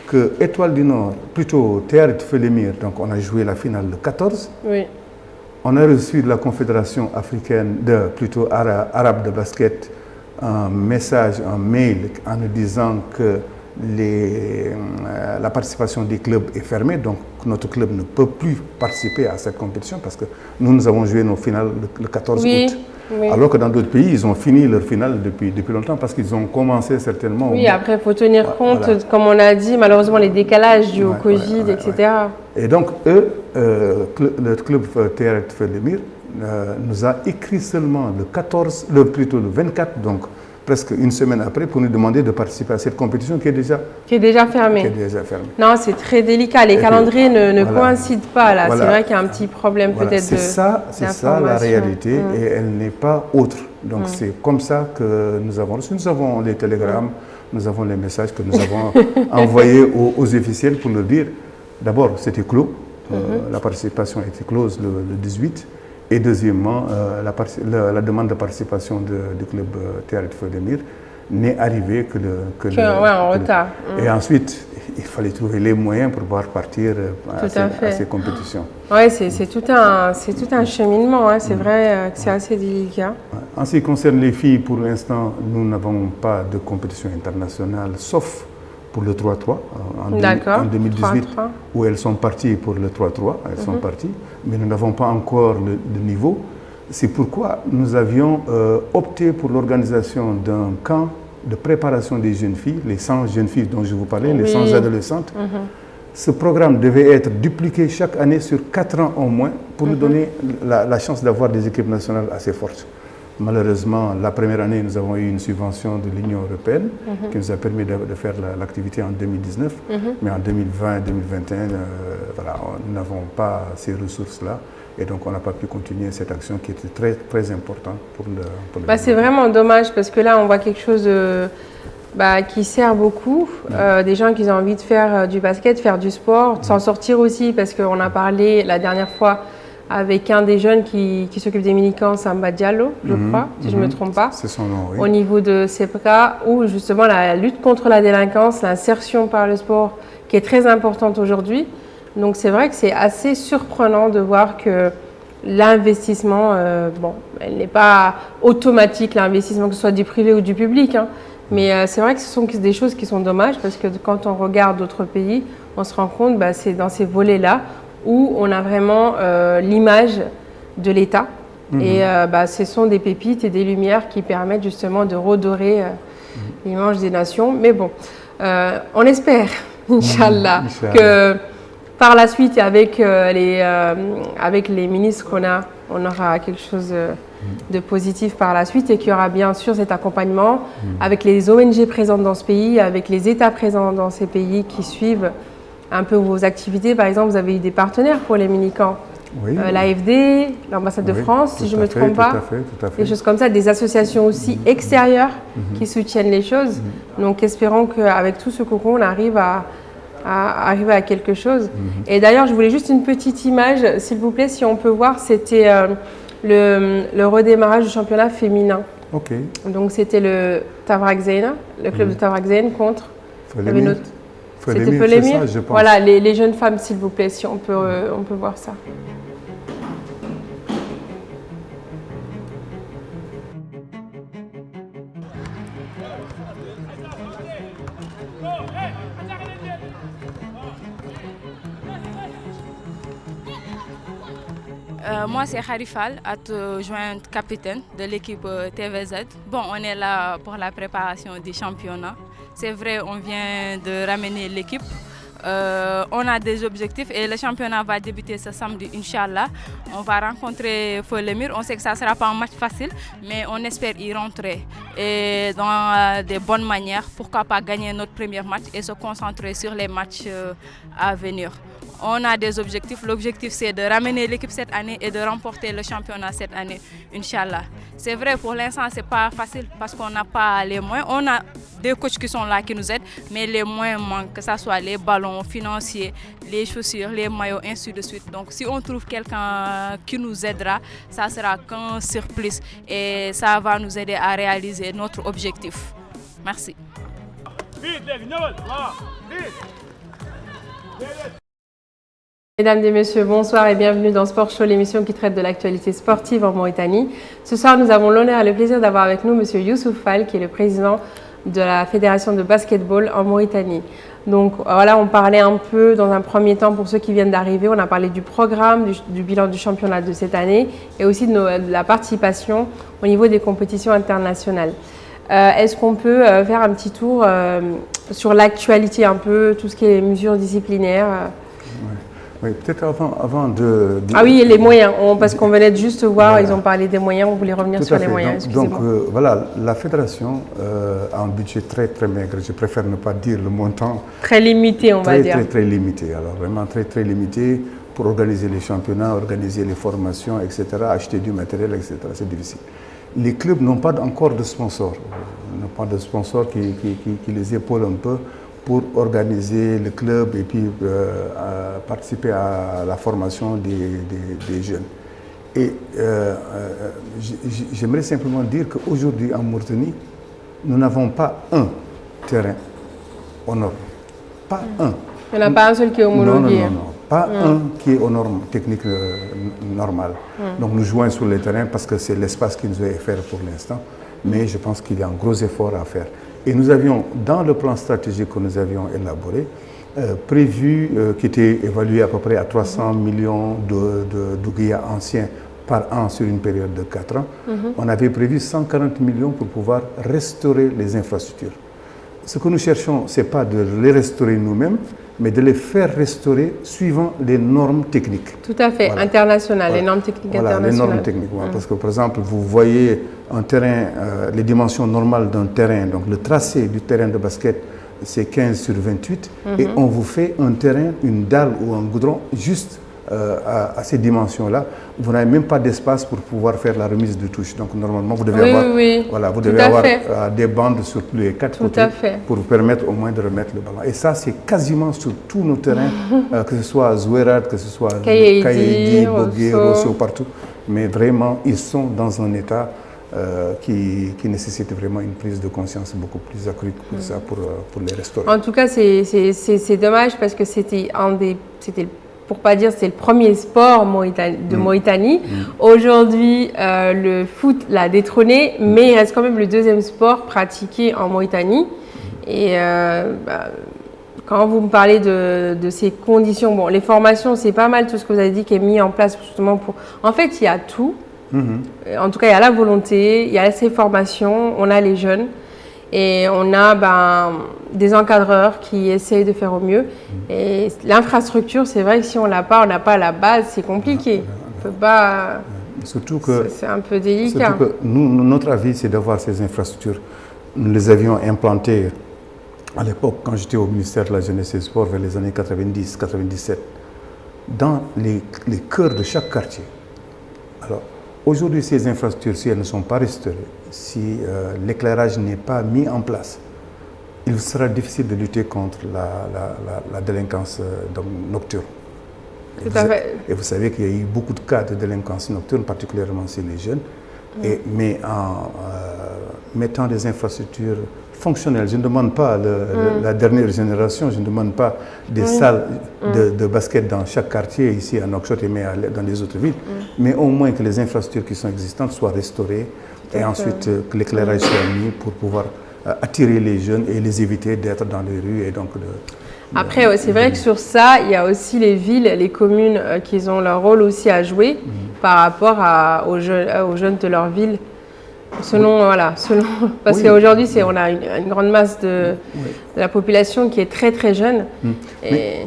que Étoile du Nord, plutôt Théarit Felemir, donc on a joué la finale le 14. Oui. On a reçu de la Confédération africaine, plutôt arabe de basket, un message, un mail en nous disant que la participation des clubs est fermée, donc notre club ne peut plus participer à cette compétition parce que nous avons joué nos finales le 14 août. Oui. Alors que dans d'autres pays, ils ont fini leur finale depuis longtemps parce qu'ils ont commencé certainement. Oui, après, il faut tenir compte, comme on a dit, malheureusement, les décalages dus au Covid, etc. Et donc, eux, le club Théarit Felemir nous a écrit seulement plutôt le 24, donc presque une semaine après, pour nous demander de participer à cette compétition qui est déjà fermée. Non, c'est très délicat. Les calendriers ne coïncident pas là. C'est vrai qu'il y a un petit problème peut-être C'est ça la réalité et elle n'est pas autre. Donc c'est comme ça que nous avons reçu. Nous avons les télégrammes, nous avons les messages que nous avons envoyés aux officiels pour leur dire, d'abord c'était clos, la participation a été close le 18. Et deuxièmement, la demande de participation du club Théarit Felemir n'est arrivée en retard. Et ensuite, il fallait trouver les moyens pour pouvoir partir à ces compétitions. Oui, c'est tout un cheminement. Hein. C'est vrai que c'est assez délicat. En ce qui concerne les filles, pour l'instant, nous n'avons pas de compétition internationale, sauf pour le 3-3 en 2018, 3-3. Où elles sont parties pour le 3-3, elles sont parties, mais nous n'avons pas encore le niveau. C'est pourquoi nous avions opté pour l'organisation d'un camp de préparation des jeunes filles, les 100 jeunes filles dont je vous parlais, les 100 adolescentes. Ce programme devait être dupliqué chaque année sur 4 ans au moins pour nous donner la chance d'avoir des équipes nationales assez fortes. Malheureusement, la première année, nous avons eu une subvention de l'Union européenne qui nous a permis de faire l'activité en 2019. Mais en 2020 et 2021, nous n'avons pas ces ressources-là. Et donc, on n'a pas pu continuer cette action qui était très, très importante pour le c'est vraiment dommage parce que là, on voit quelque chose qui sert beaucoup. Des gens qui ont envie de faire du basket, faire du sport, de s'en sortir aussi parce qu'on a parlé la dernière fois avec un des jeunes qui s'occupe des minicamps, Samba Diallo, je crois, si je ne me trompe pas. C'est son nom, oui. Au niveau de CEPRA, où justement la lutte contre la délinquance, l'insertion par le sport, qui est très importante aujourd'hui. Donc c'est vrai que c'est assez surprenant de voir que l'investissement, elle n'est pas automatique, l'investissement que ce soit du privé ou du public, hein, mais c'est vrai que ce sont des choses qui sont dommages parce que quand on regarde d'autres pays, on se rend compte que c'est dans ces volets-là où on a vraiment l'image de l'État. Et ce sont des pépites et des lumières qui permettent justement de redorer l'image des nations. Mais bon, on espère, Inch'Allah, que par la suite, avec les ministres qu'on a, on aura quelque chose de positif par la suite et qu'il y aura bien sûr cet accompagnement avec les ONG présentes dans ce pays, avec les États présents dans ces pays qui suivent un peu vos activités. Par exemple, vous avez eu des partenaires pour les mini-camps. Oui. L'AFD, l'ambassade de France, si je ne me trompe pas. Tout à fait. Des choses comme ça, des associations aussi extérieures qui soutiennent les choses. Donc espérons qu'avec tout ce cocon, on arrive à arriver à quelque chose. Et d'ailleurs, je voulais juste une petite image, s'il vous plaît, si on peut voir, c'était le redémarrage du championnat féminin. Ok. Donc c'était le Tavrak-Zeina, le club de Tavrak-Zeina contre... Feulemir. C'était Feulemir, je pense. Voilà, les jeunes femmes, s'il vous plaît, si on peut voir ça. Moi, c'est Harifal, adjointe capitaine de l'équipe TVZ. Bon, on est là pour la préparation du championnat. C'est vrai, on vient de ramener l'équipe. On a des objectifs et le championnat va débuter ce samedi, Inch'Allah. On va rencontrer Feulemir. On sait que ça ne sera pas un match facile, mais on espère y rentrer et dans de bonnes manières. Pourquoi pas gagner notre premier match et se concentrer sur les matchs à venir. On a des objectifs. L'objectif, c'est de ramener l'équipe cette année et de remporter le championnat cette année, Inch'Allah. C'est vrai, pour l'instant, ce n'est pas facile parce qu'on n'a pas les moyens. On a des coachs qui sont là, qui nous aident, mais les moyens manquent, que ce soit les ballons financiers, les chaussures, les maillots, ainsi de suite. Donc, si on trouve quelqu'un qui nous aidera, ça sera qu'un surplus et ça va nous aider à réaliser notre objectif. Merci. Mesdames et messieurs, bonsoir et bienvenue dans Sport Show, l'émission qui traite de l'actualité sportive en Mauritanie. Ce soir, nous avons l'honneur et le plaisir d'avoir avec nous M. Youssouf Fall, qui est le président de la Fédération de basketball en Mauritanie. Donc voilà, on parlait un peu dans un premier temps, pour ceux qui viennent d'arriver, on a parlé du programme, du bilan du championnat de cette année et aussi de la participation au niveau des compétitions internationales. Est-ce qu'on peut faire un petit tour sur l'actualité, un peu tout ce qui est mesures disciplinaires Oui, peut-être avant de... Ah oui, et les moyens, parce qu'on venait de juste voir, voilà. Ils ont parlé des moyens, on voulait revenir sur les moyens. Donc voilà, la fédération a un budget très très maigre, je préfère ne pas dire le montant. Très limité, on va dire. Très limité, alors vraiment très limité pour organiser les championnats, organiser les formations, etc., acheter du matériel, etc., c'est difficile. Les clubs n'ont pas encore de sponsors, n'ont pas de sponsors qui les épaulent un peu pour organiser le club et puis participer à la formation des jeunes. Et j'aimerais simplement dire qu'aujourd'hui en Mauritanie, nous n'avons pas un terrain aux normes. Pas un. Il n'y en a pas un seul qui est homologué. Non. Pas un qui est aux normes techniques normales. Donc nous jouons sur le terrain parce que c'est l'espace qui nous est offert pour l'instant. Mais je pense qu'il y a un gros effort à faire. Et nous avions, dans le plan stratégique que nous avions élaboré, prévu, qui était évalué à peu près à 300 millions d'ouguiya anciens par an sur une période de 4 ans, on avait prévu 140 millions pour pouvoir restaurer les infrastructures. Ce que nous cherchons, ce n'est pas de les restaurer nous-mêmes, mais de les faire restaurer suivant les normes techniques. Tout à fait, voilà. Internationales, voilà. Les normes techniques internationales. Les normes techniques, voilà. Parce que par exemple, vous voyez un terrain, les dimensions normales d'un terrain, donc le tracé du terrain de basket, c'est 15 sur 28, et on vous fait un terrain, une dalle ou un goudron juste à ces dimensions-là. Vous n'avez même pas d'espace pour pouvoir faire la remise de touche. Donc normalement, vous devez avoir, vous devez avoir des bandes sur plus les 4 côtés pour vous permettre au moins de remettre le ballon. Et ça, c'est quasiment sur tous nos terrains, que ce soit à Zouerat, que ce soit à Kaïdi, Bogué, Rosso, partout. Mais vraiment, ils sont dans un état qui nécessite vraiment une prise de conscience beaucoup plus accrue que ça pour les restaurer. En tout cas, c'est dommage parce que c'était pour pas dire c'est le premier sport de Mauritanie. Aujourd'hui, le foot l'a détrôné, mais il reste quand même le deuxième sport pratiqué en Mauritanie. Et quand vous me parlez de ces conditions, bon, les formations, c'est pas mal tout ce que vous avez dit qui est mis en place justement pour... En fait, il y a tout. En tout cas, il y a la volonté, il y a ces formations, on a les jeunes. Et on a des encadreurs qui essayent de faire au mieux. Et l'infrastructure, c'est vrai que si on n'a pas la base, c'est compliqué. On peut pas... Surtout que c'est un peu délicat. Surtout que nous, notre avis, c'est d'avoir ces infrastructures. Nous les avions implantées à l'époque, quand j'étais au ministère de la Jeunesse et des Sports, vers les années 90-97, dans les cœurs de chaque quartier. Alors, aujourd'hui, ces infrastructures, si elles ne sont pas restaurées, si l'éclairage n'est pas mis en place, il sera difficile de lutter contre la délinquance nocturne. Et vous savez qu'il y a eu beaucoup de cas de délinquance nocturne, particulièrement chez les jeunes. Mais en mettant des infrastructures fonctionnelles, je ne demande pas la dernière génération, je ne demande pas des salles de basket dans chaque quartier, ici à Nouakchott et dans les autres villes, mais au moins que les infrastructures qui sont existantes soient restaurées et ensuite que l'éclairage soit mis pour pouvoir attirer les jeunes et les éviter d'être dans les rues et donc Après, c'est vrai que sur ça, il y a aussi les villes, les communes qui ont leur rôle aussi à jouer par rapport aux jeunes de leur ville. Parce qu'aujourd'hui, on a une grande masse de la population qui est très très jeune. Mais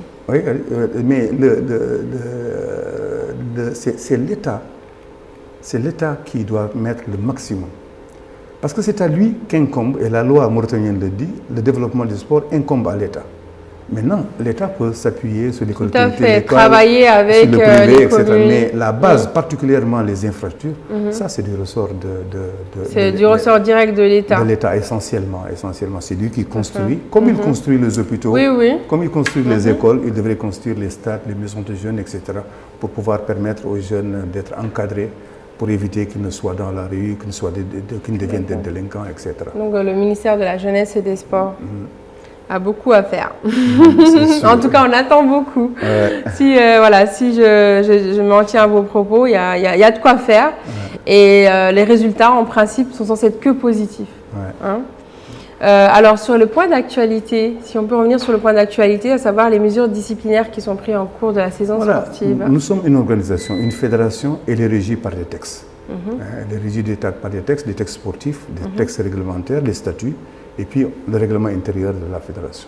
c'est l'État qui doit mettre le maximum. Parce que c'est à lui qu'incombe, et la loi mauritanienne le dit, le développement du sport incombe à l'État. Maintenant, l'État peut s'appuyer sur les collectivités locales, travailler avec sur le privé, les etc. communes. Mais la base, particulièrement les infrastructures, ça c'est du ressort du ressort direct de l'État. De l'État, essentiellement. C'est lui qui construit. Comme il construit les hôpitaux, comme il construit les écoles, il devrait construire les stades, les maisons de jeunes, etc. pour pouvoir permettre aux jeunes d'être encadrés pour éviter qu'ils ne soient dans la rue, qu'ils ne deviennent des délinquants, etc. Donc le ministère de la Jeunesse et des Sports a beaucoup à faire. En tout cas, on attend beaucoup. Si je m'en tiens à vos propos, il y a de quoi faire. Et les résultats, en principe, sont censés être que positifs. Alors, sur le point d'actualité, si on peut revenir sur le point d'actualité, à savoir les mesures disciplinaires qui sont prises en cours de la saison sportive. Nous sommes une organisation, une fédération, et les régies par des textes. Les régies par des textes sportifs, des textes réglementaires, des statuts, et puis le règlement intérieur de la fédération.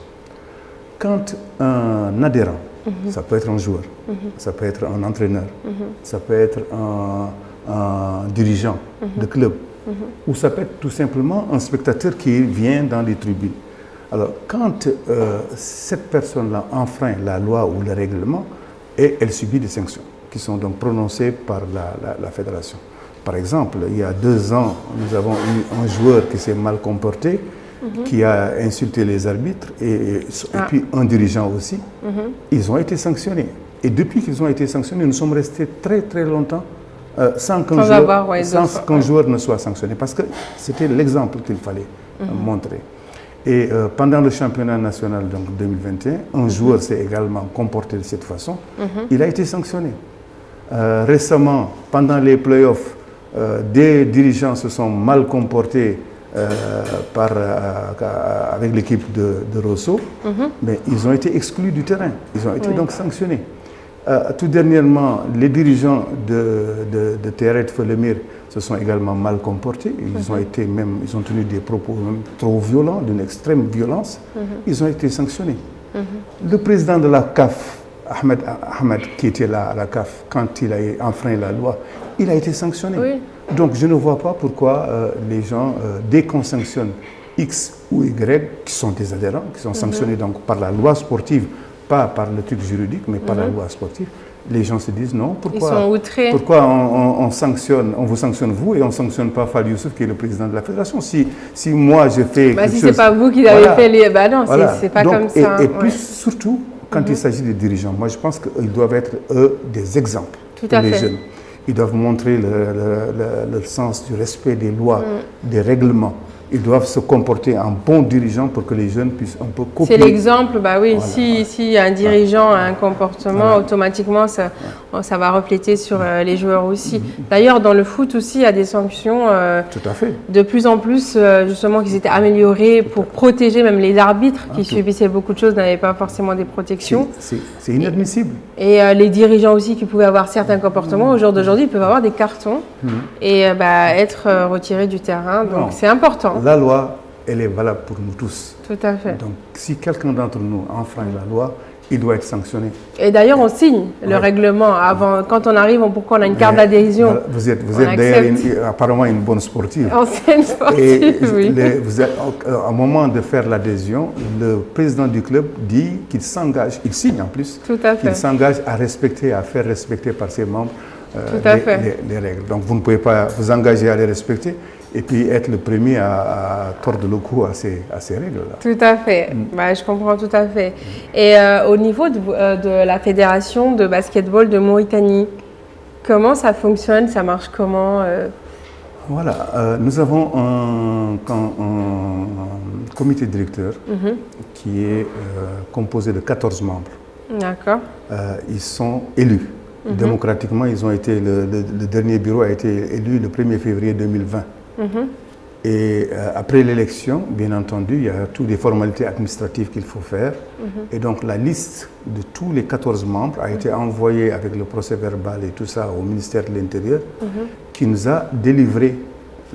Quand un adhérent, ça peut être un joueur, ça peut être un entraîneur, ça peut être un dirigeant de club, ou ça peut être tout simplement un spectateur qui vient dans les tribunes. Alors, quand cette personne-là enfreint la loi ou le règlement, elle subit des sanctions qui sont donc prononcées par la fédération. Par exemple, il y a 2 ans, nous avons eu un joueur qui s'est mal comporté, qui a insulté les arbitres, et puis un dirigeant aussi. Ils ont été sanctionnés. Et depuis qu'ils ont été sanctionnés, nous sommes restés très très longtemps sans qu'un joueur ne soit sanctionné, parce que c'était l'exemple qu'il fallait montrer. Et pendant le championnat national donc 2021, un joueur s'est également comporté de cette façon. Il a été sanctionné. Récemment, pendant les playoffs, des dirigeants se sont mal comportés avec l'équipe de Rosso, mais ils ont été exclus du terrain. Ils ont été donc sanctionnés. Tout dernièrement, les dirigeants de TRF Felemir se sont également mal comportés. Ils ont tenu des propos même trop violents, d'une extrême violence. Ils ont été sanctionnés. Le président de la CAF, Ahmed, qui était là à la CAF, quand il a enfreint la loi, il a été sanctionné. Donc je ne vois pas pourquoi les gens, dès qu'on sanctionne X ou Y, qui sont des adhérents, qui sont sanctionnés donc par la loi sportive, pas par le truc juridique, mais par la loi sportive, les gens se disent non, pourquoi on vous sanctionne vous et on ne sanctionne pas Fall Youssouf qui est le président de la fédération. Si moi je fais quelque chose... c'est pas vous qui avez fait les... non, c'est pas donc, comme ça. Et puis surtout, quand il s'agit des dirigeants, moi je pense qu'ils doivent être, eux, des exemples pour les jeunes. Ils doivent montrer le sens du respect des lois, des règlements. Ils doivent se comporter en bons dirigeants pour que les jeunes puissent un peu copier. C'est l'exemple, si un dirigeant a un comportement, automatiquement ça va refléter sur les joueurs aussi. D'ailleurs, dans le foot aussi, il y a des sanctions de plus en plus, justement, qui s'étaient améliorées pour protéger même les arbitres qui subissaient beaucoup de choses, n'avaient pas forcément des protections. C'est inadmissible. Et les dirigeants aussi qui pouvaient avoir certains comportements, au jour d'aujourd'hui, ils peuvent avoir des cartons et être retirés du terrain. Donc c'est important. La loi, elle est valable pour nous tous. Tout à fait. Donc, si quelqu'un d'entre nous enfreint la loi, il doit être sanctionné. Et d'ailleurs, on signe le règlement. Avant, quand on arrive, pourquoi on a une carte d'adhésion? Voilà, vous êtes d'ailleurs apparemment une bonne sportive. Ancienne sportive, oui. Au moment de faire l'adhésion, le président du club dit qu'il s'engage, il signe en plus, qu'il s'engage à respecter, à faire respecter par ses membres les règles. Donc vous ne pouvez pas vous engager à les respecter et puis être le premier à tordre le cou à ces règles-là. Tout à fait, bah, je comprends tout à fait. Et au niveau de la fédération de basketball de Mauritanie, comment ça fonctionne? Ça marche comment Voilà, nous avons un comité directeur qui est composé de 14 membres. D'accord. Ils sont élus. Démocratiquement, ils ont été, le dernier bureau a été élu le 1er février 2020. Et après l'élection, bien entendu, il y a toutes les formalités administratives qu'il faut faire. Et donc la liste de tous les 14 membres a été envoyée avec le procès verbal et tout ça au ministère de l'Intérieur, qui nous a délivré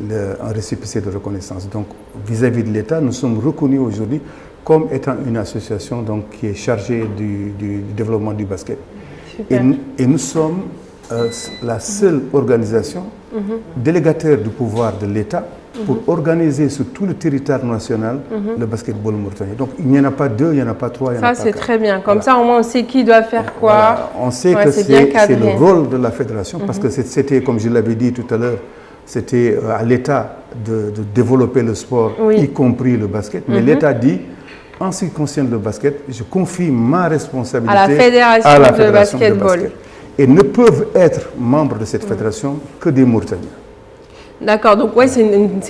un récépissé de reconnaissance. Donc vis-à-vis de l'État, nous sommes reconnus aujourd'hui comme étant une association donc, qui est chargée du développement du basket. Et nous sommes la seule organisation délégataire du pouvoir de l'État pour organiser sur tout le territoire national le basketball mauritanien. Donc il n'y en a pas deux, il n'y en a pas trois, il n'y en a pas quatre. Ça c'est très bien, comme ça au moins on sait qui doit faire quoi. Voilà. On sait que c'est le rôle de la fédération parce que c'était, comme je l'avais dit tout à l'heure, c'était à l'État de développer le sport, y compris le basket. Mais l'État dit, en ce qui concerne le basket, je confie ma responsabilité à la fédération de basketball. Et ne peuvent être membres de cette fédération que des Mauritaniens. D'accord, donc oui, c'est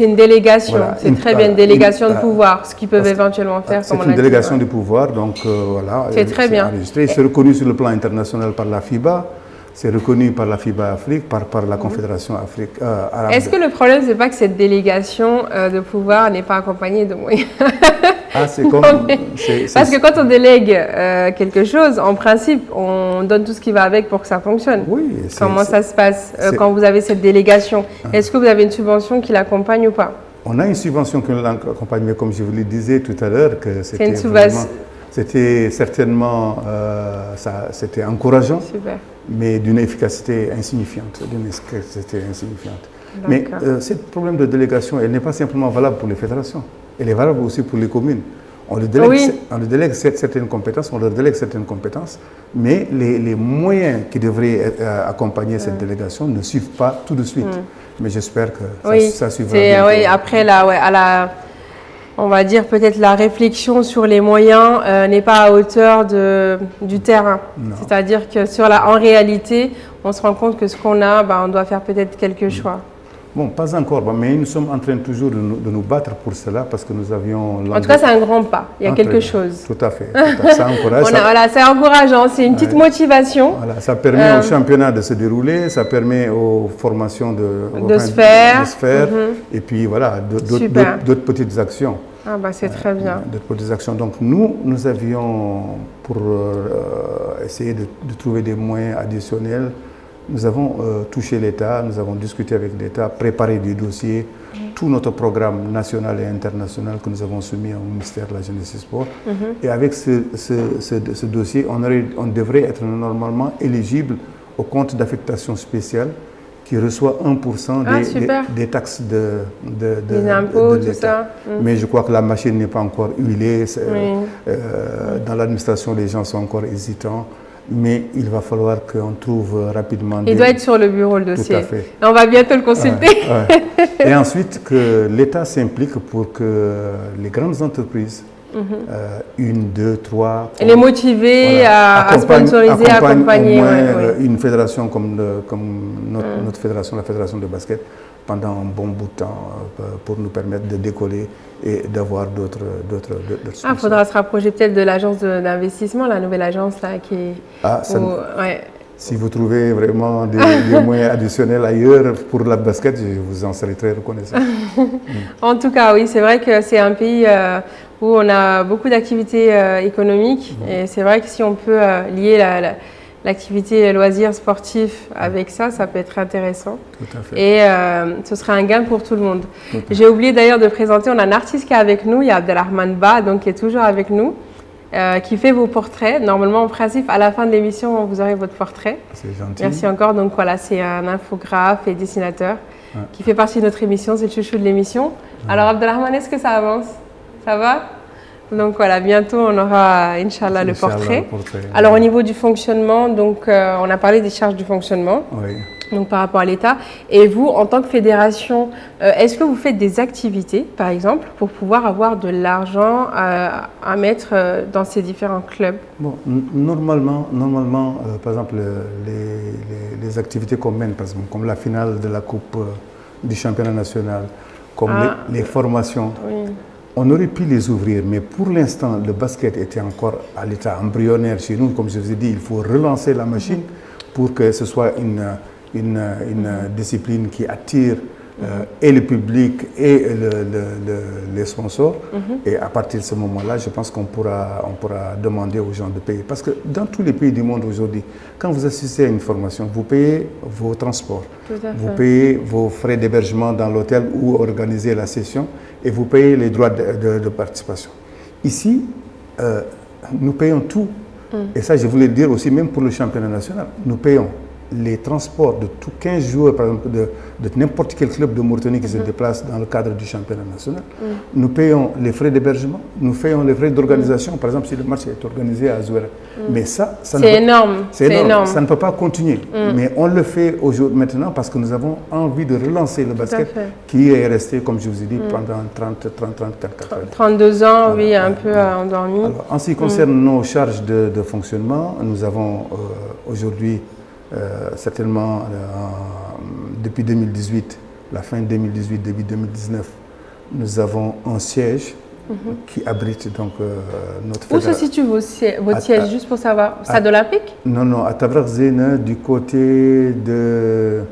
une délégation, voilà, c'est très bien, une délégation de pouvoir, ce qu'ils peuvent éventuellement faire. C'est une délégation de pouvoir, donc voilà. C'est très bien. Enregistré. C'est reconnu sur le plan international par la FIBA, c'est reconnu par la FIBA Afrique, par la Confédération Afrique arabe. Est-ce que le problème, c'est pas que cette délégation de pouvoir n'est pas accompagnée de moyens? C'est comme... Parce que quand on délègue quelque chose, en principe, on donne tout ce qui va avec pour que ça fonctionne. Oui. Comment ça se passe quand vous avez cette délégation? Est-ce que vous avez une subvention qui l'accompagne ou pas? On a une subvention qui l'accompagne, mais comme je vous le disais tout à l'heure, que c'était certainement c'était encourageant, mais d'une efficacité insignifiante. Mais ce problème de délégation, elle n'est pas simplement valable pour les fédérations. Elle est valable aussi pour les communes. On leur délègue certaines compétences, mais les moyens qui devraient accompagner cette délégation ne suivent pas tout de suite. Mais j'espère que ça suivra. Oui, après, on va dire peut-être la réflexion sur les moyens n'est pas à hauteur du terrain. C'est-à-dire que en réalité, on se rend compte que ce qu'on a, on doit faire peut-être quelques choix. Bon, pas encore, mais nous sommes en train toujours de nous battre pour cela parce que nous avions... En tout cas, c'est un grand pas. Il y a quelque chose. Tout à fait. Ça encourage. Voilà, c'est encourageant. C'est une petite motivation. Voilà, ça permet au championnat de se dérouler, ça permet aux formations de se faire. Et puis voilà, d'autres petites actions. Ah bah c'est très bien. D'autres petites actions. Donc nous avions, pour essayer de trouver des moyens additionnels, nous avons touché l'État, nous avons discuté avec l'État, préparé des dossiers, tout notre programme national et international que nous avons soumis au ministère de la Jeunesse et des Sports. Et avec ce dossier, on devrait être normalement éligible au compte d'affectation spéciale qui reçoit 1% des taxes des impôts, tout ça. Mais je crois que la machine n'est pas encore huilée. Dans l'administration, les gens sont encore hésitants. Mais il va falloir qu'on trouve rapidement... Il doit être sur le bureau, le dossier. Tout à fait. On va bientôt le consulter. Et ensuite, que l'État s'implique pour que les grandes entreprises, 1, 2, 3... Les motiver à sponsoriser, à accompagner. Au moins une fédération comme notre fédération, la fédération de basket, pendant un bon bout de temps pour nous permettre de décoller et d'avoir d'autres il faudra se rapprocher peut-être de l'agence d'investissement, la nouvelle agence là qui est... Si vous trouvez vraiment des moyens additionnels ailleurs pour la basket, je vous en serai très reconnaissant. En tout cas, oui, c'est vrai que c'est un pays où on a beaucoup d'activités économiques et c'est vrai que si on peut lier l'activité loisir sportif avec ça peut être intéressant. Tout à fait. Et ce serait un gain pour tout le monde. J'ai oublié d'ailleurs de présenter, on a un artiste qui est avec nous, il y a Abdelrahman Ba, donc qui est toujours avec nous. qui fait vos portraits. Normalement, en principe, à la fin de l'émission, vous aurez votre portrait. C'est gentil. Merci encore. Donc voilà, c'est un infographe et dessinateur qui fait partie de notre émission. C'est le chouchou de l'émission. Alors, Abdelrahman, est-ce que ça avance? Ça va? Donc voilà, bientôt on aura, Inch'Allah, le portrait. Alors au niveau du fonctionnement, donc on a parlé des charges du fonctionnement, donc par rapport à l'État. Et vous, en tant que fédération, est-ce que vous faites des activités, par exemple, pour pouvoir avoir de l'argent à mettre dans ces différents clubs? Bon, normalement, par exemple, les activités qu'on mène, par exemple, comme la finale de la Coupe du championnat national, comme les formations. Oui. On aurait pu les ouvrir, mais pour l'instant, le basket était encore à l'état embryonnaire chez nous. Comme je vous ai dit, il faut relancer la machine pour que ce soit une discipline qui attire et le public et les sponsors. Et à partir de ce moment-là, je pense qu'on pourra demander aux gens de payer. Parce que dans tous les pays du monde aujourd'hui, quand vous assistez à une formation, vous payez vos transports, vous payez vos frais d'hébergement dans l'hôtel où organisez la session, et vous payez les droits de participation. Ici, nous payons tout. Et ça, je voulais le dire aussi, même pour le championnat national, nous payons les transports de tous 15 joueurs, par exemple, de n'importe quel club de Mauritanie qui se déplace dans le cadre du championnat national. Nous payons les frais d'hébergement, nous payons les frais d'organisation, par exemple, si le match est organisé à Zouera. Mais ça c'est énorme. C'est énorme. Ça ne peut pas continuer. Mais on le fait maintenant parce que nous avons envie de relancer le basket qui est resté, comme je vous ai dit, pendant 32 ans, oui, un peu endormi. Alors, en ce qui concerne nos charges de fonctionnement, nous avons aujourd'hui certainement depuis 2018, la fin 2018, début 2019, nous avons un siège qui abrite donc notre fédération. Où se situe votre siège, juste pour savoir? Stade olympique? Non, à Tabrac-Zéna, du côté de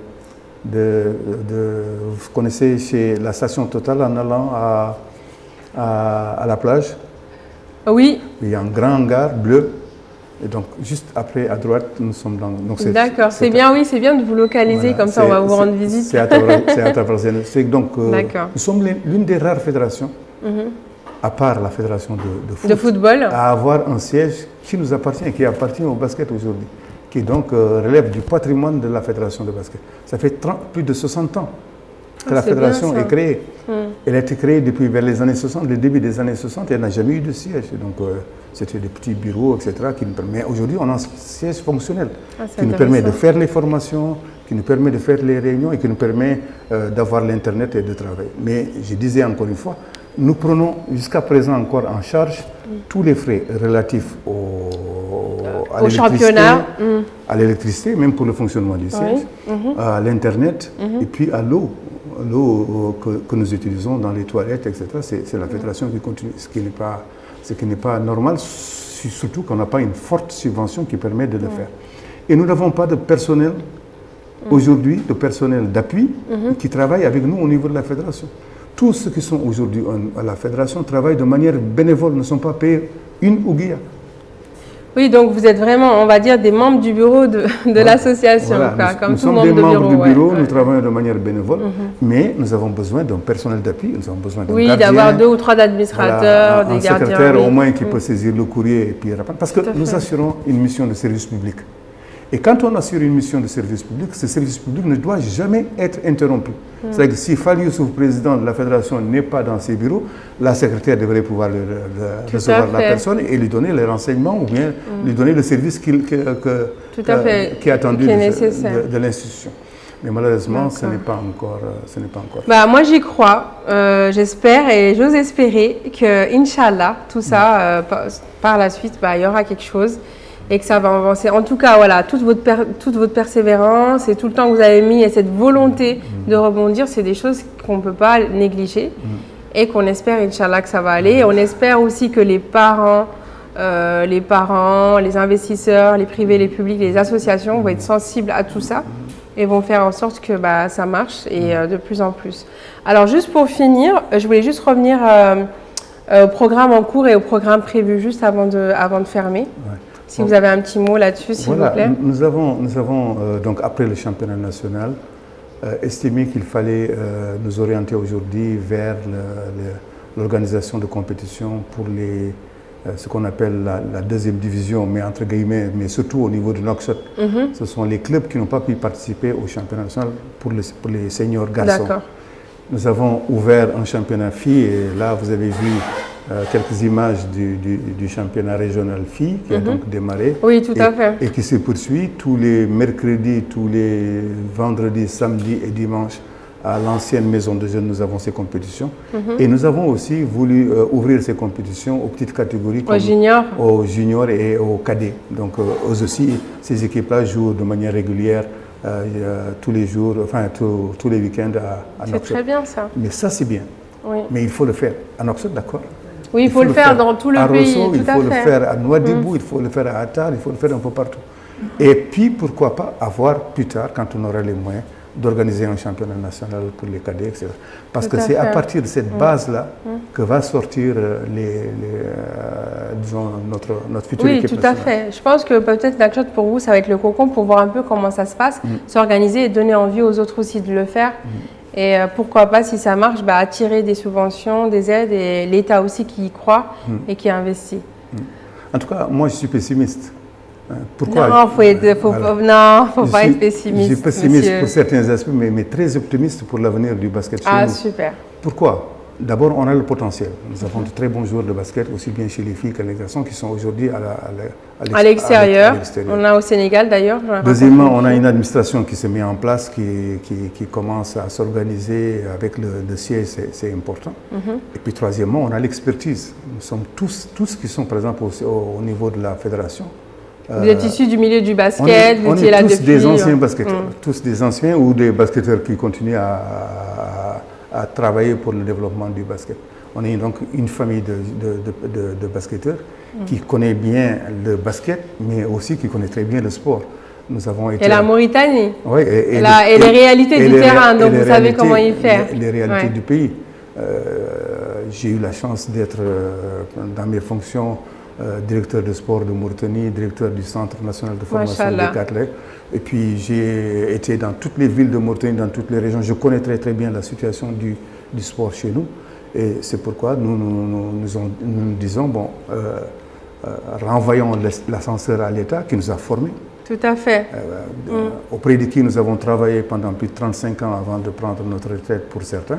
vous connaissez, chez la station Total, en allant à la plage. Oui. Il y a un grand hangar bleu. Et donc, juste après, à droite, nous sommes dans... D'accord, c'est bien, oui, c'est bien de vous localiser, comme ça on va vous rendre visite. C'est à Tabrac-Zéna. Donc, nous sommes l'une des rares fédérations, à part la fédération de football, à avoir un siège qui nous appartient et qui appartient au basket aujourd'hui, qui donc relève du patrimoine de la fédération de basket. Ça fait plus de 60 ans que la fédération est créée. Elle a été créée depuis vers les années 60, le début des années 60, et elle n'a jamais eu de siège. Donc, c'était des petits bureaux, etc. Mais aujourd'hui, on a un siège fonctionnel qui nous permet de faire les formations, qui nous permet de faire les réunions et qui nous permet d'avoir l'Internet et de travailler. Mais je disais encore une fois, nous prenons jusqu'à présent encore en charge tous les frais relatifs au championnat, à l'électricité, même pour le fonctionnement du siège, à l'Internet et puis à l'eau que nous utilisons dans les toilettes, etc. C'est la fédération qui continue, ce qui n'est pas normal, surtout qu'on n'a pas une forte subvention qui permet de le faire. Et nous n'avons pas de personnel aujourd'hui, de personnel d'appui qui travaille avec nous au niveau de la fédération. Tous ceux qui sont aujourd'hui à la fédération travaillent de manière bénévole, ne sont pas payés une ouguia. Oui, donc vous êtes vraiment, on va dire, des membres du bureau de l'association. Voilà, comme nous sommes des membres du bureau, nous travaillons de manière bénévole, mais nous avons besoin d'un personnel d'appui, nous avons besoin d'un gardien. Oui, d'avoir 2 ou 3 administrateurs, des gardiens. Un secrétaire au moins qui peut saisir le courrier et puis répondre. Parce que nous assurons une mission de service public. Et quand on assure une mission de service public, ce service public ne doit jamais être interrompu. C'est-à-dire que si Fally Youssouf, président de la fédération, n'est pas dans ses bureaux, la secrétaire devrait pouvoir recevoir la personne et lui donner les renseignements ou bien lui donner le service qui est attendu de l'institution. Mais malheureusement, ce n'est pas encore. Moi, j'y crois. J'espère et j'ose espérer que, Inch'Allah, tout ça, par la suite, il y aura quelque chose. Et que ça va avancer. En tout cas, voilà, toute votre persévérance et tout le temps que vous avez mis et cette volonté de rebondir, c'est des choses qu'on ne peut pas négliger et qu'on espère, Inch'Allah, que ça va aller. Et on espère aussi que les parents, les investisseurs, les privés, les publics, les associations vont être sensibles à tout ça et vont faire en sorte que ça marche et de plus en plus. Alors, juste pour finir, je voulais juste revenir au programme en cours et au programme prévu juste avant de fermer. Ouais. Si vous avez un petit mot là-dessus, s'il vous plaît. Nous avons donc après le championnat national, estimé qu'il fallait nous orienter aujourd'hui vers l'organisation de compétitions pour ce qu'on appelle la deuxième division, mais entre guillemets, mais surtout au niveau de Nouakchott. Ce sont les clubs qui n'ont pas pu participer au championnat national pour les seniors garçons. Nous avons ouvert un championnat filles et là vous avez vu quelques images du championnat régional filles qui a donc démarré. Oui, tout à fait. Et qui se poursuit tous les mercredis, tous les vendredis, samedis et dimanches. À l'ancienne maison de jeunes, nous avons ces compétitions. Et nous avons aussi voulu ouvrir ces compétitions aux petites catégories comme aux juniors et aux cadets. Donc eux aussi, ces équipes-là jouent de manière régulière tous les jours, enfin tous les week-ends à Nouakchott. C'est très bien ça. Mais ça, c'est bien. Oui. Mais il faut le faire. À Nouakchott, d'accord. Oui, il faut le faire dans tout le pays. À Rosso, il faut le faire à Nouadhibou, il faut le faire à Attar, il faut le faire un peu partout. Et puis, pourquoi pas avoir plus tard, quand on aura les moyens, d'organiser un championnat national pour les cadets, etc. Parce que c'est à partir de cette base-là que va sortir disons, notre future équipe nationale. Oui, tout à fait. Je pense que peut-être Nouakchott, pour vous, ça va être le cocon pour voir un peu comment ça se passe, s'organiser et donner envie aux autres aussi de le faire. Et pourquoi pas, si ça marche, attirer des subventions, des aides et l'État aussi qui y croit et qui investit. En tout cas, moi, je suis pessimiste. Pourquoi? Non, faut pas être pessimiste. Je suis pessimiste pour certains aspects, mais très optimiste pour l'avenir du basket chez nous. Ah, super. Pourquoi? D'abord, on a le potentiel. Nous avons de très bons joueurs de basket, aussi bien chez les filles que les garçons, qui sont aujourd'hui à l'extérieur. On a au Sénégal d'ailleurs. Deuxièmement, on a une administration qui se met en place, qui commence à s'organiser avec le siège, c'est important. Et puis troisièmement, on a l'expertise. Nous sommes tous qui sont, par exemple, au niveau de la fédération. Vous êtes issus du milieu du basket, vous étiez là depuis... On est tous des anciens basketteurs, tous des anciens ou des basketteurs qui continuent à travailler pour le développement du basket. On est donc une famille de basketteurs qui connaît bien le basket, mais aussi qui connaît très bien le sport. Nous avons été... Et la Mauritanie. Oui, et les réalités du terrain, donc vous savez comment y faire. Les réalités du pays. J'ai eu la chance d'être dans mes fonctions directeur de sport de Mauritanie, directeur du Centre national de formation des athlètes. Et puis j'ai été dans toutes les villes de Mauritanie, dans toutes les régions. Je connais très bien la situation du sport chez nous. Et c'est pourquoi nous disons, bon, renvoyons l'ascenseur à l'État qui nous a formés. Tout à fait. Auprès de qui nous avons travaillé pendant plus de 35 ans avant de prendre notre retraite pour certains.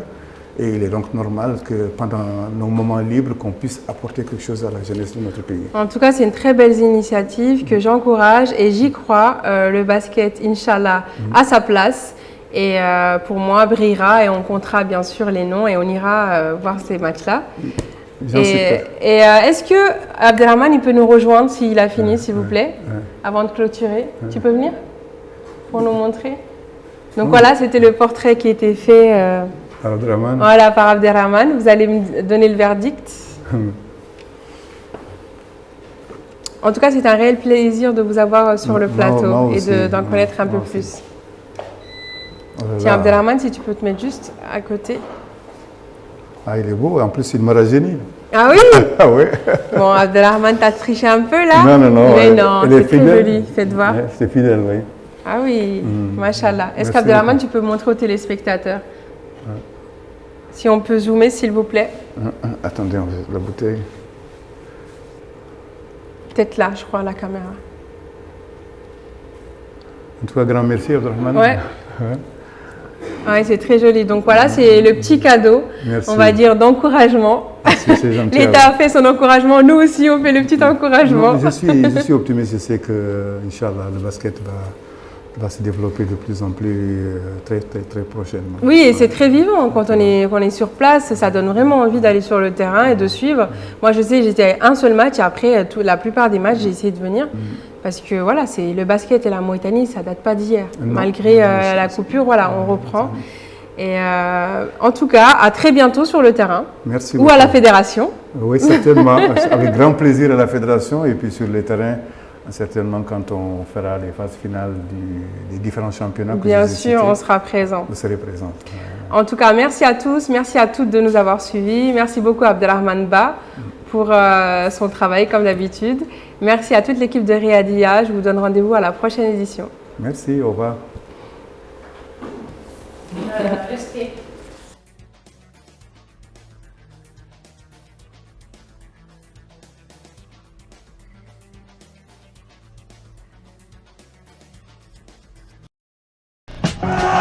Et il est donc normal que pendant nos moments libres, qu'on puisse apporter quelque chose à la jeunesse de notre pays. En tout cas, c'est une très belle initiative que j'encourage et j'y crois. Le basket, Inch'Allah, a sa place. Et pour moi, brillera et on comptera bien sûr les noms et on ira voir ces matchs-là. Et est-ce que Abdelrahman, il peut nous rejoindre s'il a fini, s'il vous plaît, avant de clôturer? Tu peux venir pour nous montrer? Donc voilà, c'était le portrait qui était fait... Voilà, par Abdelrahman. Vous allez me donner le verdict. En tout cas, c'est un réel plaisir de vous avoir sur le plateau et d'en connaître un peu plus. Tiens, Abdelrahman, si tu peux te mettre juste à côté. Ah, il est beau. En plus, il me rajeunit. Ah oui? Ah oui. Bon, Abdelrahman, t'as triché un peu là? Non. Mais non, c'est très joli. Faites voir. C'est fidèle, oui. Ah oui, machallah. Est-ce qu'Abdelrahman, tu peux montrer aux téléspectateurs? Si on peut zoomer, s'il vous plaît. Attendez, on va la bouteille. Peut-être là, je crois, la caméra. En tout cas, grand merci, Abdelrahman. Ouais, c'est très joli. Donc voilà, c'est le petit cadeau, on va dire, d'encouragement. L'État a fait son encouragement, nous aussi, on fait le petit encouragement. Non, je suis optimiste, je sais que, Inch'Allah, le basket va se développer de plus en plus très prochainement. Oui, et c'est très vivant. Quand on est sur place, ça donne vraiment envie d'aller sur le terrain et de suivre. Moi, je sais, j'étais à un seul match et après, la plupart des matchs, j'ai essayé de venir. Parce que voilà, c'est le basket et la Mauritanie, ça ne date pas d'hier. Malgré la coupure, voilà, on reprend. Et en tout cas, à très bientôt sur le terrain. Merci beaucoup. Ou à la fédération. Oui, certainement. Avec grand plaisir à la fédération et puis sur le terrain. Certainement, quand on fera les phases finales des différents championnats. Bien sûr, on sera présent. Vous serez présent. En tout cas, merci à tous, merci à toutes de nous avoir suivis. Merci beaucoup à Abdelrahman Ba pour son travail, comme d'habitude. Merci à toute l'équipe de Riyadiyya. Je vous donne rendez-vous à la prochaine édition. Merci, au revoir. Respect.